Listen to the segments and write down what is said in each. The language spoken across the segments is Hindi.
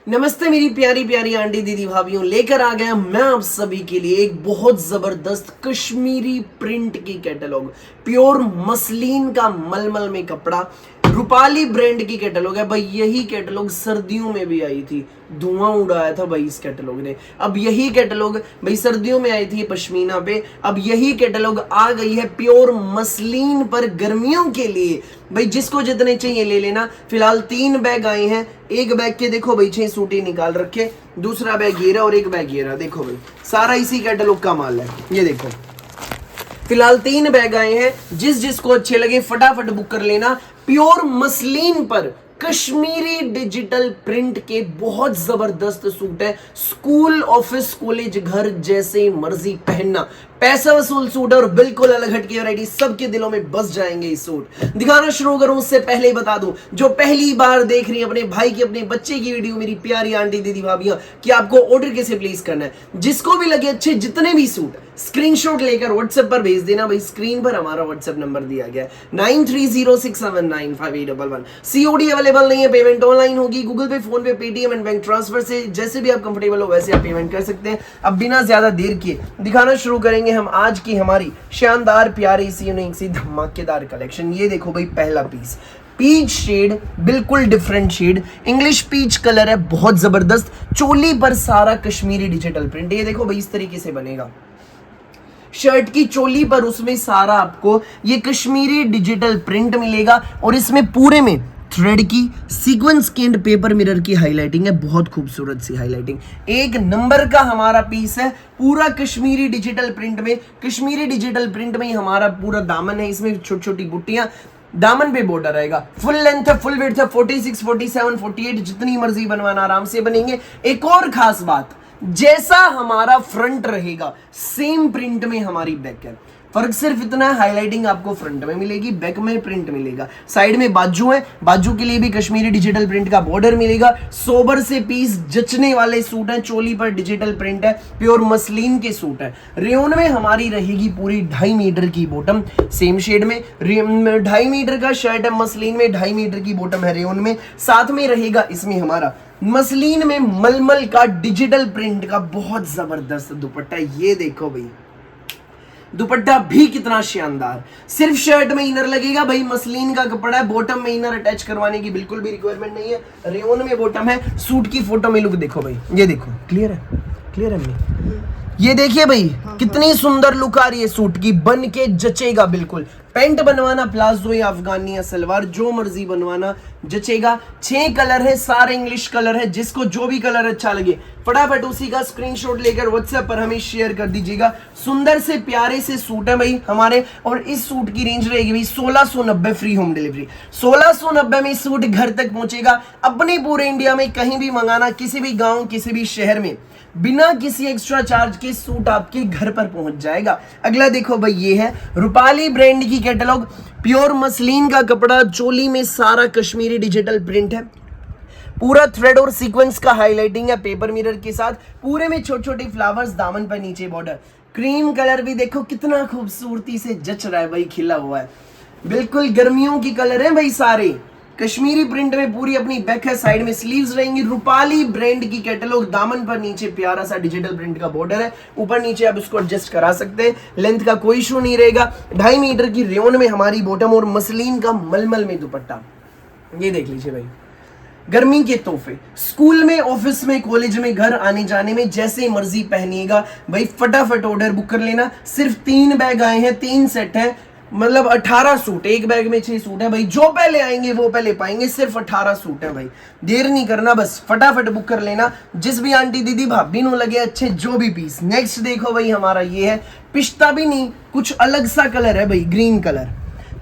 नमस्ते मेरी प्यारी प्यारी आंटी दीदी भाभीयों, लेकर आ गया मैं आप सभी के लिए एक बहुत जबरदस्त कश्मीरी प्रिंट की कैटलॉग। प्योर मसलिन का मलमल में कपड़ा, रूपाली ब्रांड की कैटलॉग है भाई। यही कैटलॉग सर्दियों में भी आई थी, धुआं उड़ाया था भाई इस कैटलॉग ने। अब यही कैटलॉग भाई सर्दियों में आई थी पश्मीना पे, अब यही कैटलॉग आ गई है प्योर मसलिन पर गर्मियों के लिए। भाई जिसको जितने चाहिए ले लेना। फिलहाल 3 बैग आए हैं। एक बैग के देखो भाई 6 सूटी निकाल रखे, दूसरा बैग ये रहा और एक बैग ये रहा। देखो भाई सारा इसी कैटलॉग का माल है, ये देखो। फिलहाल 3 बैग आए हैं, जिसको अच्छे लगे फटाफट बुक कर लेना। प्योर मसलिन पर कश्मीरी डिजिटल प्रिंट के बहुत जबरदस्त सूट है। स्कूल, ऑफिस, कॉलेज, घर जैसे मर्जी पहनना, पैसा वसूल सूट है और बिल्कुल अलग हटके वैरायटी, सबके दिलों में बस जाएंगे ये सूट। दिखाना शुरू करूं उससे पहले ही बता दूं, जो पहली बार देख रही है अपने भाई की अपने बच्चे की वीडियो, मेरी प्यारी आंटी दीदी भाभियां, कि आपको ऑर्डर कैसे प्लेस करना है। जिसको भी लगे अच्छे जितने भी सूट, स्क्रीनशॉट लेकर व्हाट्सएप पर भेज देना। भाई स्क्रीन पर हमारा व्हाट्सएप नंबर दिया गया है 9306795811। सीओडी अवेलेबल नहीं है, पेमेंट ऑनलाइन होगी, गूगल पे, फोन पे, पेटीएम एंड बैंक ट्रांसफर से जैसे भी आप कंफर्टेबल हो वैसे आप पेमेंट कर सकते हैं। अब बिना ज्यादा देर किए दिखाना शुरू करेंगे हम आज की हमारी शानदार प्यारी सी यूनिक सी धमाकेदार कलेक्शन। ये देखो भाई पहला पीस, पीच शेड, बिल्कुल different shade, English peach colour है, बहुत जबरदस्त। चोली पर सारा कश्मीरी डिजिटल प्रिंट। ये देखो भाई इस तरीके से बनेगा शर्ट की चोली पर, उसमें सारा आपको ये कश्मीरी डिजिटल प्रिंट मिलेगा और इसमें पूरे में थ्रेड की सीक्वेंस के एंड पेपर मिरर की हाईलाइटिंग है, बहुत खूबसूरत सी हाईलाइटिंग। एक नंबर का हमारा पीस है, पूरा कश्मीरी डिजिटल प्रिंट में। कश्मीरी डिजिटल प्रिंट में ही हमारा पूरा दामन है, इसमें छोटी छोटी बुट्टियां, दामन पे बॉर्डर रहेगा। फुल लेंथ है, फुल विड्थ है, 46, 47, 48 जितनी मर्जी बनवाना आराम से बनेंगे। एक और खास बात, जैसा हमारा फ्रंट रहेगा सेम प्रिंट में हमारी बैक है। फर्क सिर्फ इतना है, हाईलाइटिंग आपको फ्रंट में मिलेगी, बैक में प्रिंट मिलेगा। साइड में बाजू है, बाजू के लिए भी कश्मीरी डिजिटल प्रिंट का बॉर्डर मिलेगा। सोबर से पीस जचने वाले सूट हैं, चोली पर डिजिटल प्रिंट है, प्योर मसलिन के सूट है। रेयन में हमारी रहेगी पूरी 2.5 मीटर की बॉटम, सेम शेड में 2.5 मीटर का शर्ट है, मसलिन में 2.5 मीटर की बॉटम है रेयन में। साथ में रहेगा इसमें हमारा मसलिन में मलमल का डिजिटल प्रिंट का बहुत जबरदस्त दुपट्टा। ये देखो भाई दुपट्टा भी कितना शानदार। सिर्फ शर्ट में इनर लगेगा भाई, मसलिन का कपड़ा है, बॉटम में इनर अटैच करवाने की बिल्कुल भी रिक्वायरमेंट नहीं है। रेयन में बॉटम है। सूट की फोटो में लुक देखो भाई, ये देखो क्लियर है, क्लियर है। ये देखिए भाई कितनी सुंदर लुक आ रही है सूट की, बन के जचेगा बिल्कुल। पैंट बनवाना, प्लाजो या अफगानी या सलवार, जो मर्जी बनवाना जचेगा। 6 कलर है, सारे इंग्लिश कलर है, जिसको जो भी कलर अच्छा लगे फटाफट उसी का स्क्रीनशॉट लेकर व्हाट्सएप पर हमें शेयर कर दीजिएगा। सुंदर से प्यारे से सूट है भाई हमारे, और इस सूट की रेंज रहेगी भाई 1690 फ्री होम डिलीवरी। 1690 में सूट घर तक पहुंचेगा। अपने पूरे इंडिया में कहीं भी मंगाना, किसी भी गांव, किसी भी शहर में, बिना किसी एक्स्ट्रा चार्ज के सूट आपके घर पर पहुंच जाएगा। अगला देखो भाई, ये है रूपाली ब्रांड की कैटलॉग, प्योर मसलिन का कपड़ा, चोली में सारा कश्मीरी डिजिटल प्रिंट है, पूरा थ्रेड और सीक्वेंस का हाईलाइटिंग है पेपर मिरर के साथ। पूरे में छोटे छोटे फ्लावर्स, दामन पर नीचे बॉर्डर। क्रीम कलर भी देखो कितना खूबसूरती से जच रहा है भाई, खिला हुआ है, बिल्कुल गर्मियों की कलर है भाई सारे। कश्मीरी प्रिंट में पूरी अपनी बैक है, साइड में स्लीव्स रहेंगी। रूपाली ब्रांड की कैटलॉग, दामन पर नीचे प्यारा सा डिजिटल प्रिंट का बॉर्डर है, ऊपर नीचे आप इसको एडजस्ट करा सकते हैं, लेंथ का कोई इशू नहीं रहेगा। 2.5 मीटर की रेयन में हमारी बॉटम और मसलिन का मलमल में दुपट्टा। ये देख लीजिए भाई गर्मी के तोहफे, स्कूल में, ऑफिस में, कॉलेज में, घर आने जाने में जैसे मर्जी पहनिएगा भाई। फटाफट ऑर्डर बुक कर लेना। सिर्फ 3 बैग आए हैं, 3 सेट हैं, मतलब 18 सूट, एक बैग में 6 सूट है भाई। जो पहले आएंगे वो पहले पाएंगे, सिर्फ 18 सूट है भाई। देर नहीं करना, बस फटाफट बुक कर लेना। जिस भी आंटी दीदी भाभी नो लगे अच्छे जो भी पीस। नेक्स्ट देखो भाई हमारा ये है पिस्ता भी नहीं, कुछ अलग सा कलर है भाई, ग्रीन कलर।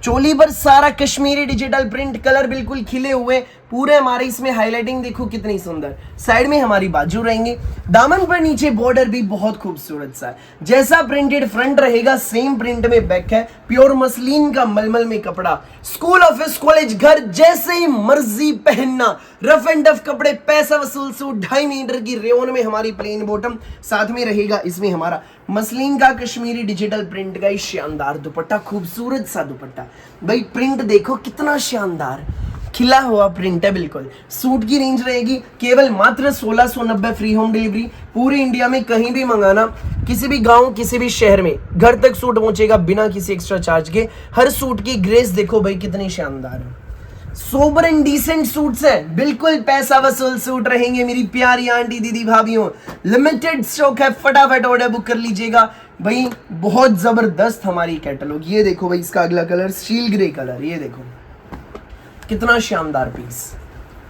चोली पर सारा कश्मीरी डिजिटल प्रिंट, कलर बिल्कुल खिले हुए पूरे हमारे, इसमें हाईलाइटिंग देखो कितनी सुंदर। साइड में हमारी बाजू रहेंगे, दामन पर नीचे बॉर्डर भी बहुत खूबसूरत सा है। जैसा प्रिंटेड फ्रंट रहेगा सेम प्रिंट में बैक है, प्योर मसलिन का मलमल में कपड़ा। स्कूल, ऑफिस, कॉलेज, घर जैसे ही मर्जी पहनना, रफ एंड टफ कपड़े, पैसा वसूल सूट। 2.5 मीटर की रेयन में हमारी प्लेन बॉटम, साथ में रहेगा इसमें हमारा मसलिन का कश्मीरी डिजिटल प्रिंट का शानदार दुपट्टा, खूबसूरत सा दुपट्टा भाई। प्रिंट देखो कितना शानदार, खिला हुआ प्रिंट है बिल्कुल। सूट की रेंज रहेगी केवल मात्र 1690, फ्री होम डिलीवरी। पूरे इंडिया में कहीं भी मंगाना, किसी भी गांव किसी भी शहर में घर तक सूट पहुंचेगा बिना किसी एक्स्ट्रा चार्ज के। हर सूट की ग्रेस देखो भाई कितनी शानदार है। सोबर एंड डिसेंट सूट्स है, बिल्कुल पैसा वसूल सूट रहेंगे मेरी प्यारी आंटी दीदी भाभीओं। लिमिटेड स्टॉक है, फटाफट ऑर्डर बुक कर लीजिएगा भाई। बहुत जबरदस्त हमारी कैटलॉग। ये देखो भाई इसका अगला कलर स्टील ग्रे कलर, ये देखो कितना शानदार पीस,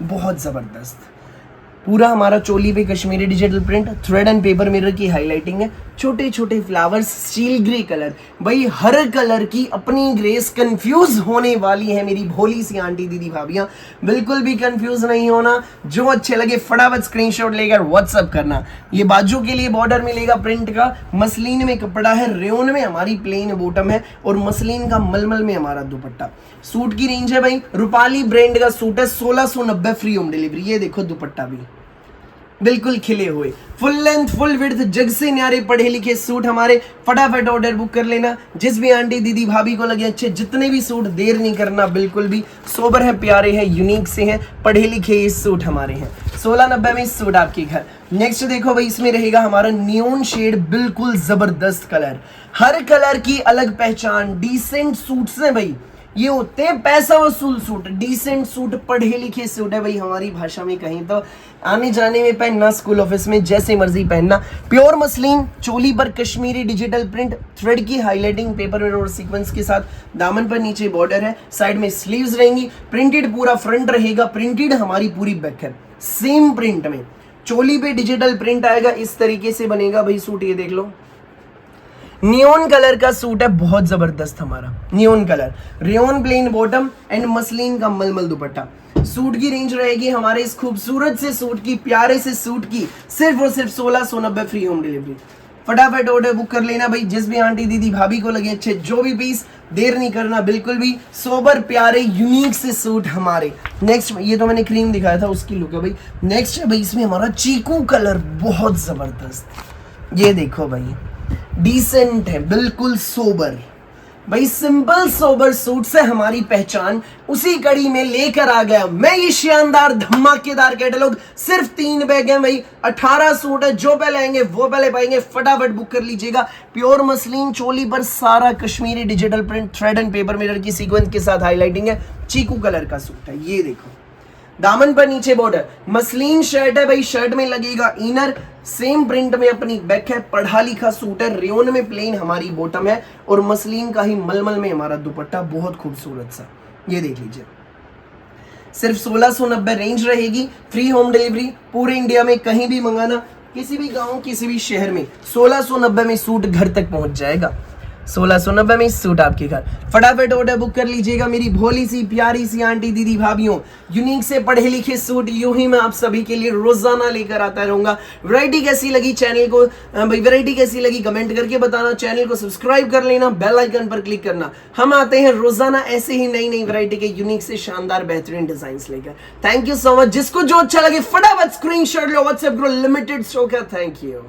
बहुत जबरदस्त। पूरा हमारा चोली पे Kashmiri digital print, thread and paper mirror की हाईलाइटिंग है, छोटे छोटे फ्लावर्स, स्टील ग्रे कलर। भाई हर कलर की अपनी ग्रेस, कंफ्यूज होने वाली है मेरी भोली सी आंटी दीदी भाभियां। बिल्कुल भी कंफ्यूज नहीं होना, जो अच्छे लगे फटाफट स्क्रीनशॉट लेकर व्हाट्सअप करना। ये बाजू के लिए बॉर्डर मिलेगा प्रिंट का, मसलिन में कपड़ा है, रेयन में हमारी प्लेन बॉटम है और मसलिन का मलमल में हमारा दुपट्टा। सूट की रेंज है भाई, रूपाली ब्रांड का सूट है, 1690, फ्री होम डिलीवरी। ये देखो दुपट्टा भी बिल्कुल खिले हुए, फुल लेंथ फुल विड्थ, जग से न्यारे पढ़े लिखे सूट हमारे। फटाफट ऑर्डर बुक कर लेना। जिस भी आंटी दीदी भाभी को लगे अच्छे, जितने भी सूट, देर नहीं करना बिल्कुल भी। सोबर है, प्यारे हैं, यूनिक से हैं, पढ़े लिखे ये सूट हमारे हैं। 1690 में सूट आपके घर। नेक्स्ट देखो भाई इसमें रहेगा हमारा नियोन शेड, बिल्कुल जबरदस्त कलर। हर कलर की अलग पहचान। डिसेंट सूट्स हैं भाई, ये होते हैं पैसा वसूल सूट, डिसेंट सूट, पढ़े लिखे सूट है भाई। हमारी भाषा में कहीं तो आने जाने में पहनना, स्कूल ऑफिस में जैसे मर्जी पहनना। प्योर मसलिन, चोली पर कश्मीरी डिजिटल प्रिंट, थ्रेड की हाईलाइटिंग, पेपर में और सीक्वेंस के साथ। दामन पर नीचे बॉर्डर है, साइड में स्लीव्स रहेंगी, प्रिंटेड पूरा फ्रंट रहेगा, प्रिंटेड हमारी पूरी बैक है सेम प्रिंट में। चोली पे डिजिटल प्रिंट आएगा, इस तरीके से बनेगा भाई सूट। ये देख लो नियोन कलर का सूट है, बहुत जबरदस्त हमारा neon colour, rayon plain bottom and muslin का मलमल दुपट्टा। सूट की रेंज रहेगी हमारे इस खूबसूरत से सूट की, प्यारे से सूट की, सिर्फ और सिर्फ 1690, फ्री होम डिलीवरी। फटाफट ऑर्डर बुक कर लेना भाई। जिस भी आंटी दीदी भाभी को लगे अच्छे, जो भी पीस, देर नहीं करना बिल्कुल भी। सोबर प्यारे यूनिक से सूट हमारे। नेक्स्ट, ये तो मैंने क्रीम दिखाया था, उसकी लुक है भाई। नेक्स्ट है भाई इसमें हमारा चीकू कलर, बहुत जबरदस्त। ये देखो भाई डिसेंट है, बिल्कुल सोबर भाई, सिंपल सोबर सूट से हमारी पहचान। उसी कड़ी में लेकर आ गया मैं ये शानदार धमाकेदार कैटलॉग। सिर्फ 3 बैग हैं भाई, 18 सूट है। जो पहले आएंगे वो पहले पाएंगे, फटाफट बुक कर लीजिएगा। प्योर मसलिन, चोली पर सारा Kashmiri digital print, thread and paper mirror की सीक्वेंस के साथ हाईलाइटिंग है। चीकू कलर का सूट है, ये देखो। दामन पर नीचे बॉर्डर, मसलिन शर्ट है भाई, शर्ट में लगेगा इनर, सेम प्रिंट में अपनी बैक है, पढ़ा लिखा सूट है, रेयन में प्लेन हमारी बॉटम है और मसलिन का ही मलमल में हमारा दुपट्टा, बहुत खूबसूरत सा। ये देख लीजिए, सिर्फ 1690 रेंज रहेगी, फ्री होम डिलीवरी। पूरे इंडिया में कहीं भी मंगाना, किसी भी गांव किसी भी शहर में 1690 में सूट घर तक पहुंच जाएगा। 1690 में सूट आपके घर। फटाफट ऑर्डर बुक कर लीजिएगा मेरी भोली सी प्यारी सी आंटी दीदी भाभियों। यूनिक से पढ़े लिखे सूट यूं ही मैं आप सभी के लिए रोजाना लेकर आता रहूंगा। वैरायटी कैसी लगी चैनल को भाई, वैरायटी कैसी लगी कमेंट करके बताना। चैनल को सब्सक्राइब कर लेना, बेल आइकन पर क्लिक करना। हम आते हैं रोजाना ऐसे ही नई नई वैरायटी के यूनिक से शानदार बेहतरीन डिजाइन लेकर। Thank you so much. जिसको जो अच्छा लगे फटाफट स्क्रीनशॉट लो, व्हाट्सएप करो, लिमिटेड स्टॉक है। Thank you.